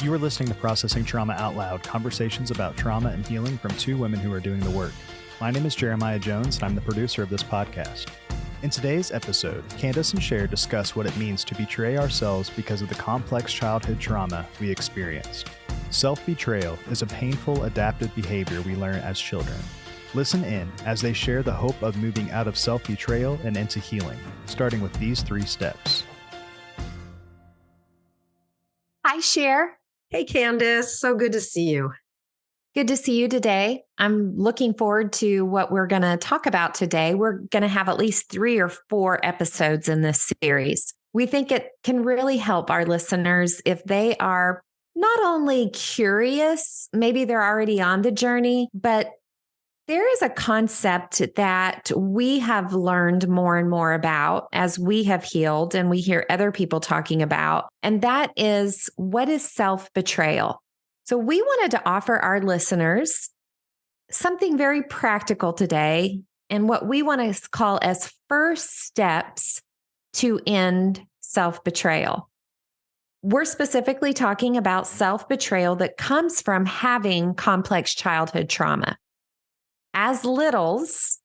You are listening to Processing Trauma Out Loud, conversations about trauma and healing from two women who are doing the work. My name is Jeremiah Jones, and I'm the producer of this podcast. In today's episode, Kandace and Sher discuss what it means to betray ourselves because of the complex childhood trauma we experienced. Self-betrayal is a painful, adaptive behavior we learn as children. Listen in as they share the hope of moving out of self-betrayal and into healing, starting with these 3 steps. Hi, Sher. Hey, Kandace. So good to see you. Good to see you today. I'm looking forward to what we're going to talk about today. We're going to have at least 3 or 4 episodes in this series. We think it can really help our listeners if they are not only curious, maybe they're already on the journey, but there is a concept that we have learned more and more about as we have healed and we hear other people talking about, and that is, what is self-betrayal? So we wanted to offer our listeners something very practical today and what we want to call as first steps to end self-betrayal. We're specifically talking about self-betrayal that comes from having complex childhood trauma. As littles,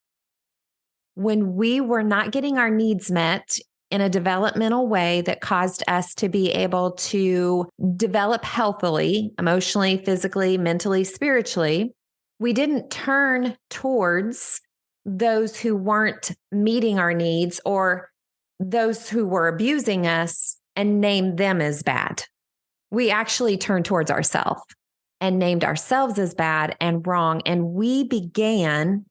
when we were not getting our needs met in a developmental way that caused us to be able to develop healthily, emotionally, physically, mentally, spiritually, we didn't turn towards those who weren't meeting our needs or those who were abusing us and name them as bad. We actually turned towards ourselves and named ourselves as bad and wrong. And we began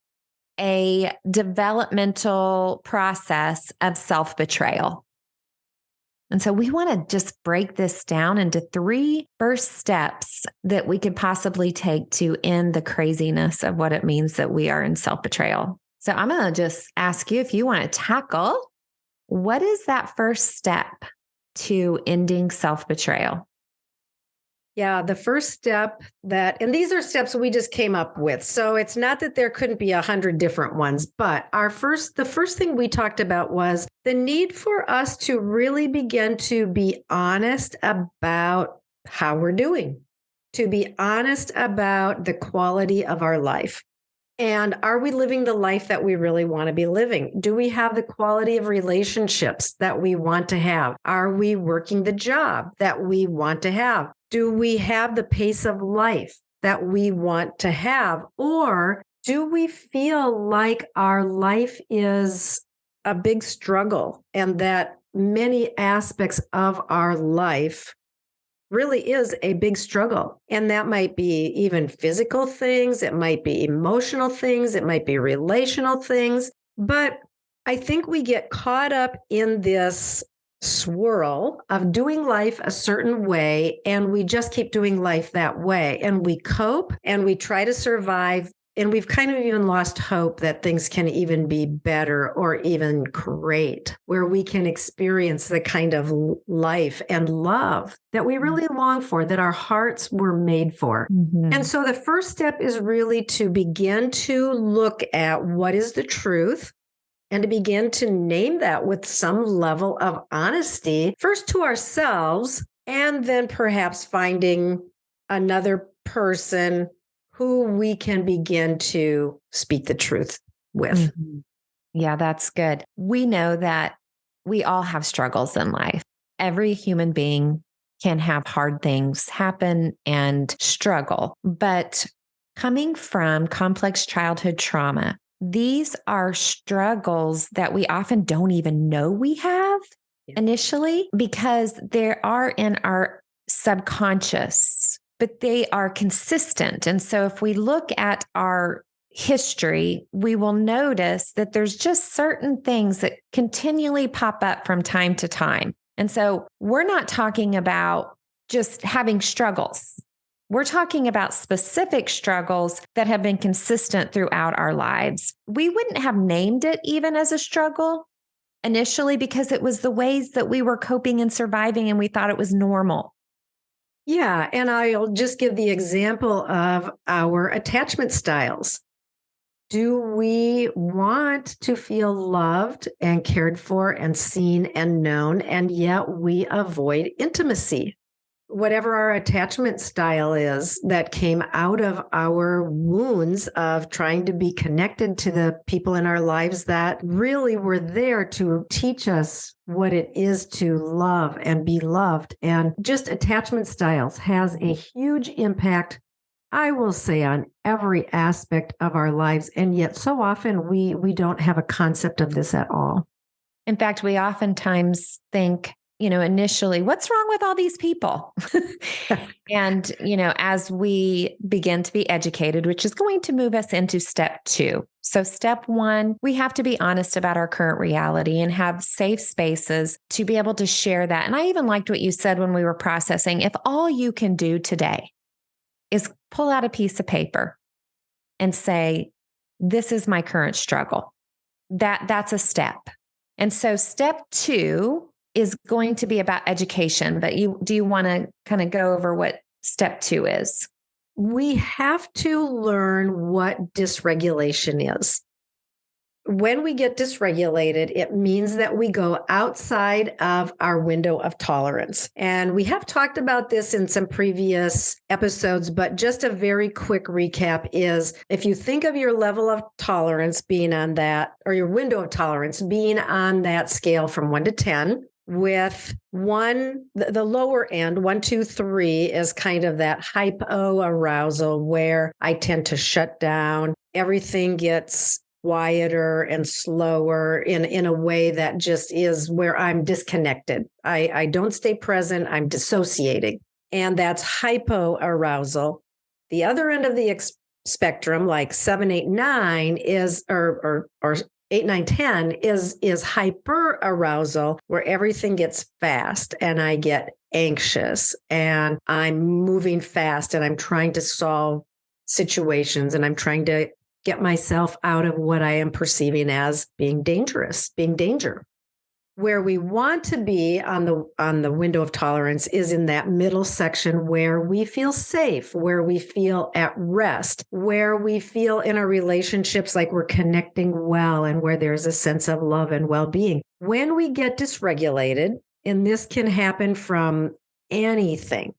a developmental process of self-betrayal. And so we want to just break this down into 3 first steps that we could possibly take to end the craziness of what it means that we are in self-betrayal. So I'm going to just ask you if you want to tackle, what is that first step to ending self-betrayal? Yeah, the first step and these are steps we just came up with. So it's not that there couldn't be 100 different ones, but the first thing we talked about was the need for us to really begin to be honest about how we're doing, to be honest about the quality of our life. And are we living the life that we really want to be living? Do we have the quality of relationships that we want to have? Are we working the job that we want to have? Do we have the pace of life that we want to have? Or do we feel like our life is a big struggle and that many aspects of our life really is a big struggle? And that might be even physical things. It might be emotional things. It might be relational things. But I think we get caught up in this swirl of doing life a certain way, and we just keep doing life that way. And we cope and we try to survive. And we've kind of even lost hope that things can even be better or even great, where we can experience the kind of life and love that we really long for, that our hearts were made for. Mm-hmm. And so the first step is really to begin to look at what is the truth and to begin to name that with some level of honesty, first to ourselves, and then perhaps finding another person who we can begin to speak the truth with. Mm-hmm. Yeah, that's good. We know that we all have struggles in life. Every human being can have hard things happen and struggle. But coming from complex childhood trauma, these are struggles that we often don't even know we have initially because they are in our subconscious, but they are consistent. And so if we look at our history, we will notice that there's just certain things that continually pop up from time to time. And so we're not talking about just having struggles. We're talking about specific struggles that have been consistent throughout our lives. We wouldn't have named it even as a struggle initially because it was the ways that we were coping and surviving, and we thought it was normal. Yeah, and I'll just give the example of our attachment styles. Do we want to feel loved and cared for and seen and known, and yet we avoid intimacy? whatever our attachment style is that came out of our wounds of trying to be connected to the people in our lives that really were there to teach us what it is to love and be loved. And just attachment styles has a huge impact, I will say, on every aspect of our lives. And yet so often we don't have a concept of this at all. In fact, we oftentimes think, initially, what's wrong with all these people? And, as we begin to be educated, which is going to move us into step 2. So step 1, we have to be honest about our current reality and have safe spaces to be able to share that. And I even liked what you said when we were processing. If all you can do today is pull out a piece of paper and say, this is my current struggle, that's a step. And so step 2 is going to be about education, but do you want to kind of go over what step 2 is? We have to learn what dysregulation is. When we get dysregulated, it means that we go outside of our window of tolerance. And we have talked about this in some previous episodes, but just a very quick recap is if you think of your level of tolerance being on that, or your window of tolerance being on that scale from 1 to 10, with 1, the lower end, 1, 2, 3 is kind of that hypo-arousal where I tend to shut down. Everything gets quieter and slower in a way that just is where I'm disconnected. I don't stay present. I'm dissociating. And that's hypo-arousal. The other end of the spectrum, like 7, 8, 9 is, or 8, 9, 10 is hyper arousal, where everything gets fast and I get anxious and I'm moving fast and I'm trying to solve situations and I'm trying to get myself out of what I am perceiving as being dangerous, being danger. Where we want to be on the window of tolerance is in that middle section where we feel safe, where we feel at rest, where we feel in our relationships like we're connecting well and where there's a sense of love and well-being. When we get dysregulated, and this can happen from anything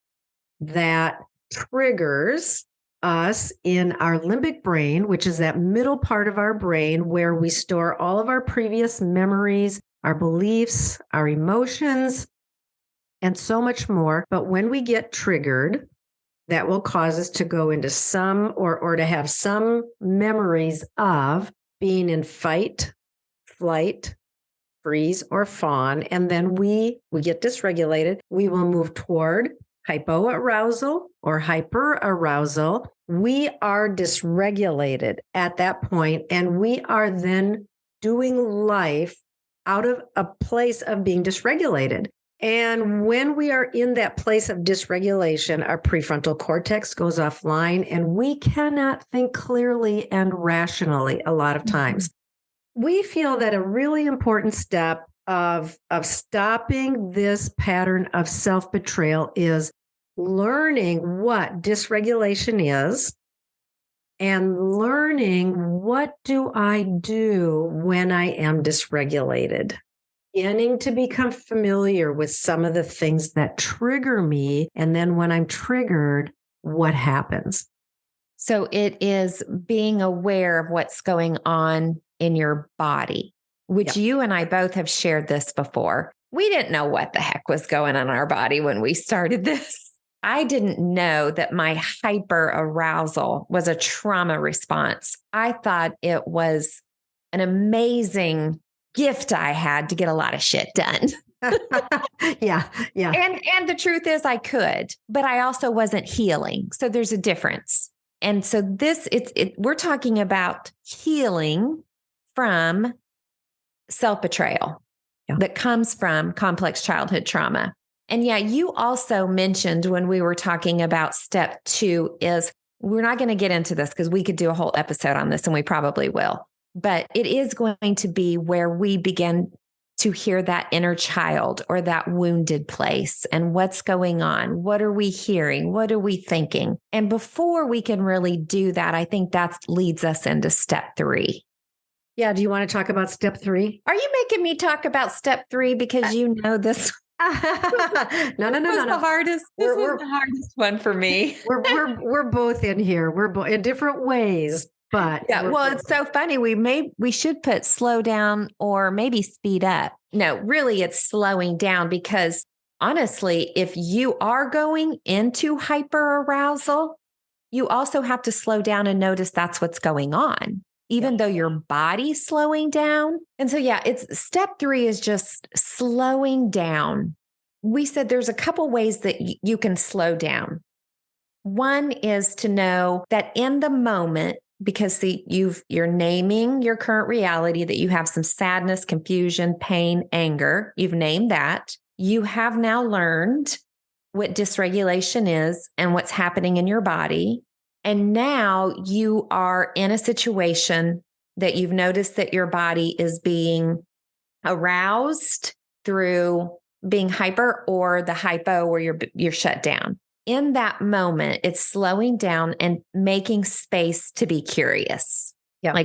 that triggers us in our limbic brain, which is that middle part of our brain where we store all of our previous memories, our beliefs, our emotions, and so much more. But when we get triggered, that will cause us to go into some or to have some memories of being in fight, flight, freeze, or fawn. And then we get dysregulated. We will move toward hypoarousal or hyperarousal. We are dysregulated at that point, and we are then doing life out of a place of being dysregulated. And when we are in that place of dysregulation, our prefrontal cortex goes offline and we cannot think clearly and rationally a lot of times. We feel that a really important step of stopping this pattern of self-betrayal is learning what dysregulation is and learning what do I do when I am dysregulated. Beginning to become familiar with some of the things that trigger me. And then when I'm triggered, what happens? So it is being aware of what's going on in your body, which you and I both have shared this before. We didn't know what the heck was going on in our body when we started this. I didn't know that my hyper arousal was a trauma response. I thought it was an amazing gift I had to get a lot of shit done. Yeah. And the truth is I could, but I also wasn't healing. So there's a difference. And so we're talking about healing from self-betrayal that comes from complex childhood trauma. And you also mentioned when we were talking about step 2 is we're not going to get into this because we could do a whole episode on this and we probably will, but it is going to be where we begin to hear that inner child or that wounded place and what's going on. What are we hearing? What are we thinking? And before we can really do that, I think that leads us into step 3. Yeah. Do you want to talk about step 3? Are you making me talk about step 3 because you know this? No. The hardest. This was the hardest one for me. We're both in here. We're both in different ways, but Yeah. Well, it's so funny. We should put slow down or maybe speed up. No, really, it's slowing down because honestly, if you are going into hyper arousal, you also have to slow down and notice that's what's going on, even though your body's slowing down. And so, yeah, it's step 3 is just slowing down. We said there's a couple ways that you can slow down. One is to know that in the moment, because you're naming your current reality, that you have some sadness, confusion, pain, anger. You've named that. You have now learned what dysregulation is and what's happening in your body. And now you are in a situation that you've noticed that your body is being aroused through being hyper or the hypo where you're shut down. In that moment, it's slowing down and making space to be curious. Yeah.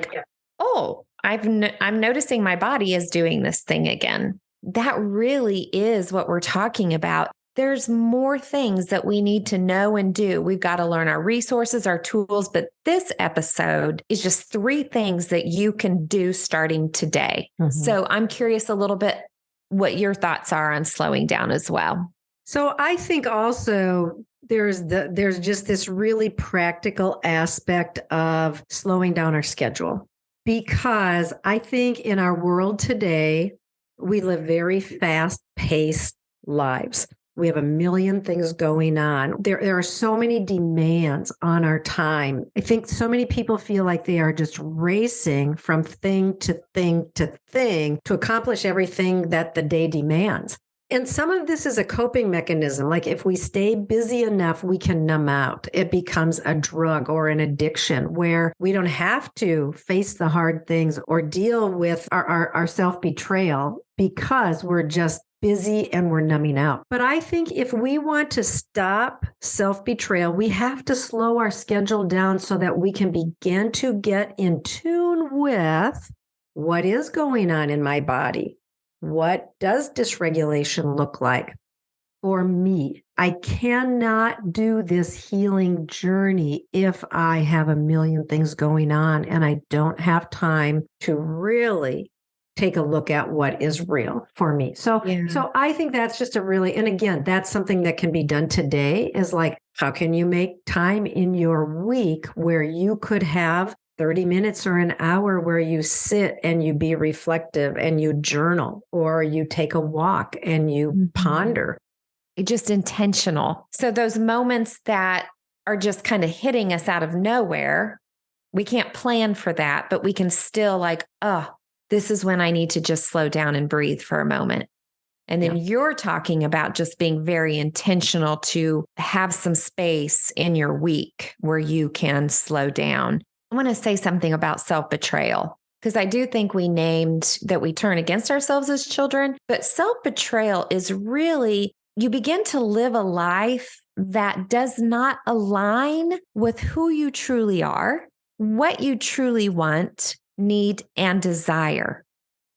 Oh, I'm noticing my body is doing this thing again. That really is what we're talking about. There's more things that we need to know and do. We've got to learn our resources, our tools, but this episode is just 3 things that you can do starting today. Mm-hmm. So I'm curious a little bit what your thoughts are on slowing down as well. So I think also there's just this really practical aspect of slowing down our schedule, because I think in our world today, we live very fast-paced lives. We have a million things going on. There are so many demands on our time. I think so many people feel like they are just racing from thing to thing to thing to accomplish everything that the day demands. And some of this is a coping mechanism. Like if we stay busy enough, we can numb out. It becomes a drug or an addiction where we don't have to face the hard things or deal with our self-betrayal because we're just busy and we're numbing out. But I think if we want to stop self-betrayal, we have to slow our schedule down so that we can begin to get in tune with what is going on in my body. What does dysregulation look like for me? I cannot do this healing journey if I have a million things going on and I don't have time to really take a look at what is real for me. So I think that's just and again, that's something that can be done today is like, how can you make time in your week where you could have 30 minutes or an hour where you sit and you be reflective and you journal or you take a walk and you ponder. Just intentional. So those moments that are just kind of hitting us out of nowhere, we can't plan for that, but we can still this is when I need to just slow down and breathe for a moment. And then you're talking about just being very intentional to have some space in your week where you can slow down. I want to say something about self-betrayal, because I do think we named that we turn against ourselves as children, but self-betrayal is really, you begin to live a life that does not align with who you truly are, what you truly want, need, and desire.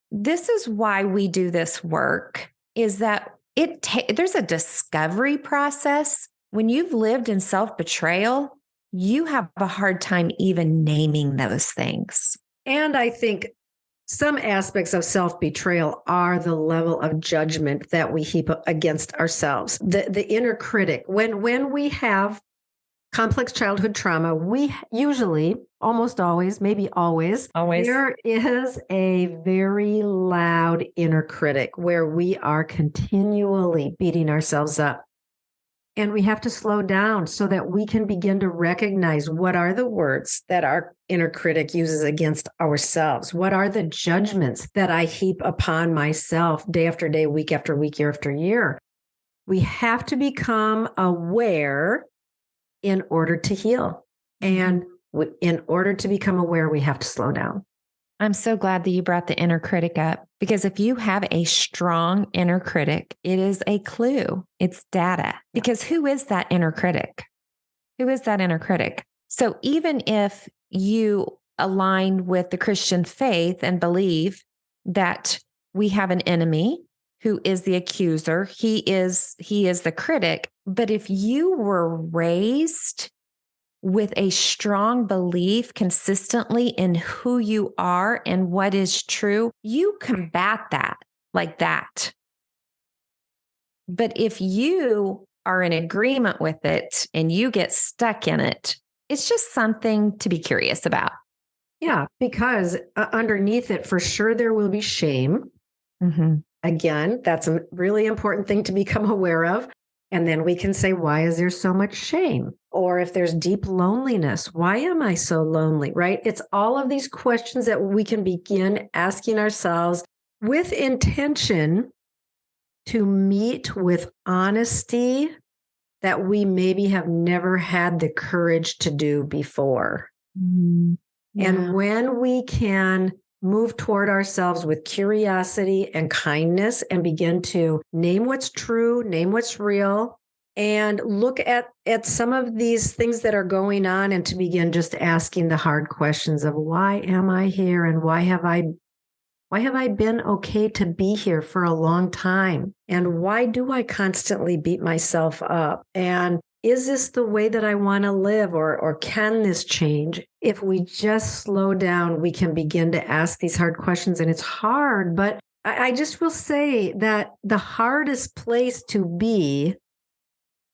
This is why we do this work, is that there's a discovery process. When you've lived in self-betrayal, you have a hard time even naming those things. And I think some aspects of self-betrayal are the level of judgment that we heap against ourselves. The inner critic. When we have complex childhood trauma, we usually, almost always, maybe always, there is a very loud inner critic where we are continually beating ourselves up. And we have to slow down so that we can begin to recognize what are the words that our inner critic uses against ourselves. What are the judgments that I heap upon myself day after day, week after week, year after year? We have to become aware in order to heal. And in order to become aware, we have to slow down. I'm so glad that you brought the inner critic up, because if you have a strong inner critic, it is a clue. It's data. Because who is that inner critic? Who is that inner critic? So even if you align with the Christian faith and believe that we have an enemy who is the accuser. He is the critic. But if you were raised with a strong belief consistently in who you are and what is true, you combat that like that. But if you are in agreement with it and you get stuck in it, it's just something to be curious about. Yeah, because underneath it, for sure, there will be shame. Mm-hmm. Again, that's a really important thing to become aware of. And then we can say, why is there so much shame? Or if there's deep loneliness, why am I so lonely, right? It's all of these questions that we can begin asking ourselves with intention to meet with honesty that we maybe have never had the courage to do before. Mm-hmm. Yeah. And when we can move toward ourselves with curiosity and kindness and begin to name what's true, name what's real, and look at some of these things that are going on and to begin just asking the hard questions of why am I here and why have I been okay to be here for a long time? And why do I constantly beat myself up? And is this the way that I want to live, or can this change? If we just slow down, we can begin to ask these hard questions. And it's hard, but I just will say that the hardest place to be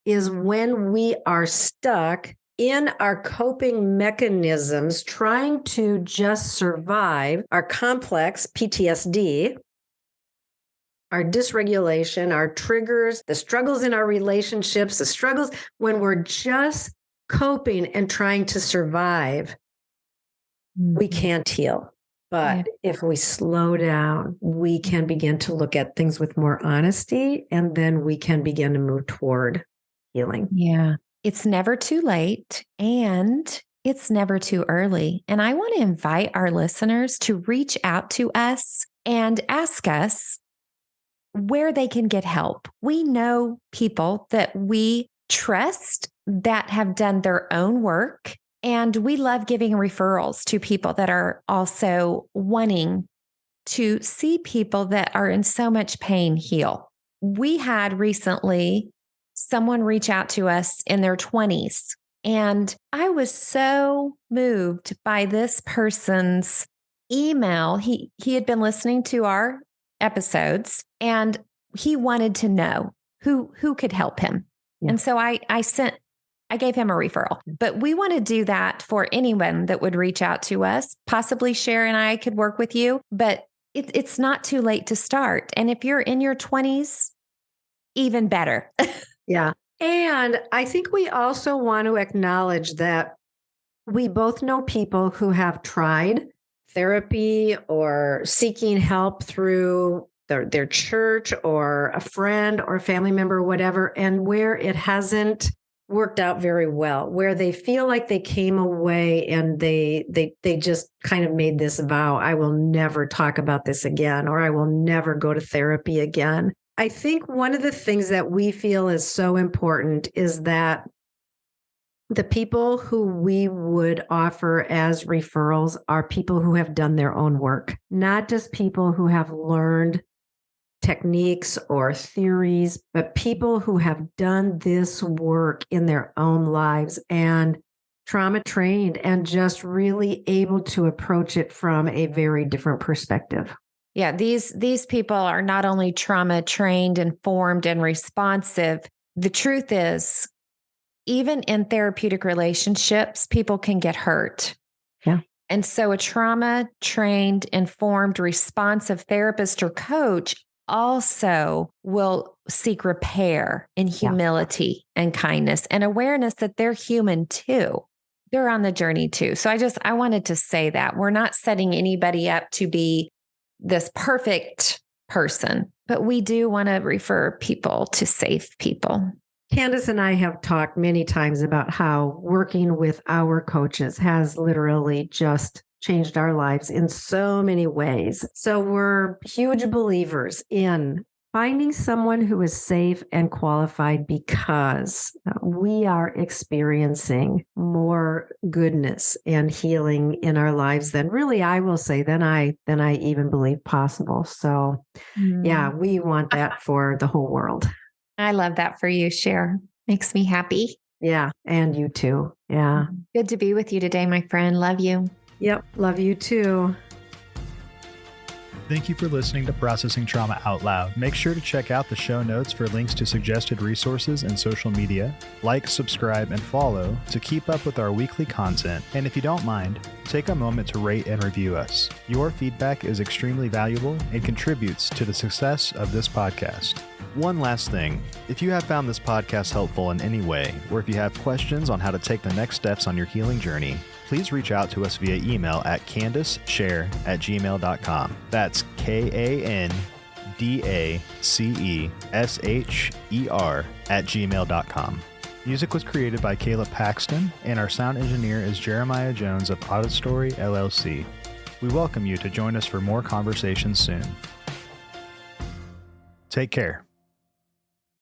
is when we are stuck in our coping mechanisms, trying to just survive our complex PTSD, our dysregulation, our triggers, the struggles in our relationships, the struggles when we're just coping and trying to survive, we can't heal. But if we slow down, we can begin to look at things with more honesty, and then we can begin to move toward healing. Yeah. It's never too late and it's never too early. And I want to invite our listeners to reach out to us and ask us where they can get help. We know people that we trust that have done their own work, and we love giving referrals to people that are also wanting to see people that are in so much pain heal. We had recently someone reach out to us in their 20s, and I was so moved by this person's email. He had been listening to our episodes and he wanted to know who could help him. Yeah. And so I gave him a referral, but we want to do that for anyone that would reach out to us. Possibly Sher and I could work with you, but it's not too late to start. And if you're in your 20s, even better. Yeah. And I think we also want to acknowledge that we both know people who have tried therapy or seeking help through their church or a friend or a family member or whatever, and where it hasn't worked out very well, where they feel like they came away and they just kind of made this vow, I will never talk about this again, or I will never go to therapy again. I think one of the things that we feel is so important is that the people who we would offer as referrals are people who have done their own work, not just people who have learned techniques or theories, but people who have done this work in their own lives and trauma trained and just really able to approach it from a very different perspective. Yeah, these people are not only trauma trained, informed, and responsive. The truth is, even in therapeutic relationships, people can get hurt. Yeah. And so a trauma trained, informed, responsive therapist or coach also will seek repair and humility and kindness and awareness that they're human too. They're on the journey too. So I wanted to say that we're not setting anybody up to be this perfect person, but we do want to refer people to safe people. Kandace and I have talked many times about how working with our coaches has literally just changed our lives in so many ways. So we're huge believers in finding someone who is safe and qualified because we are experiencing more goodness and healing in our lives than really, I will say, than I even believe possible. So yeah, we want that for the whole world. I love that for you, Sher. Makes me happy. Yeah. And you too. Yeah. Good to be with you today, my friend. Love you. Yep. Love you too. Thank you for listening to Processing Trauma Out Loud. Make sure to check out the show notes for links to suggested resources and social media. Like, subscribe, and follow to keep up with our weekly content. And if you don't mind, take a moment to rate and review us. Your feedback is extremely valuable and contributes to the success of this podcast. One last thing, if you have found this podcast helpful in any way, or if you have questions on how to take the next steps on your healing journey, please reach out to us via email at KandaceSher@gmail.com. That's KandaceSher@gmail.com. Music was created by Caleb Paxton, and our sound engineer is Jeremiah Jones of Audit Story LLC. We welcome you to join us for more conversations soon. Take care.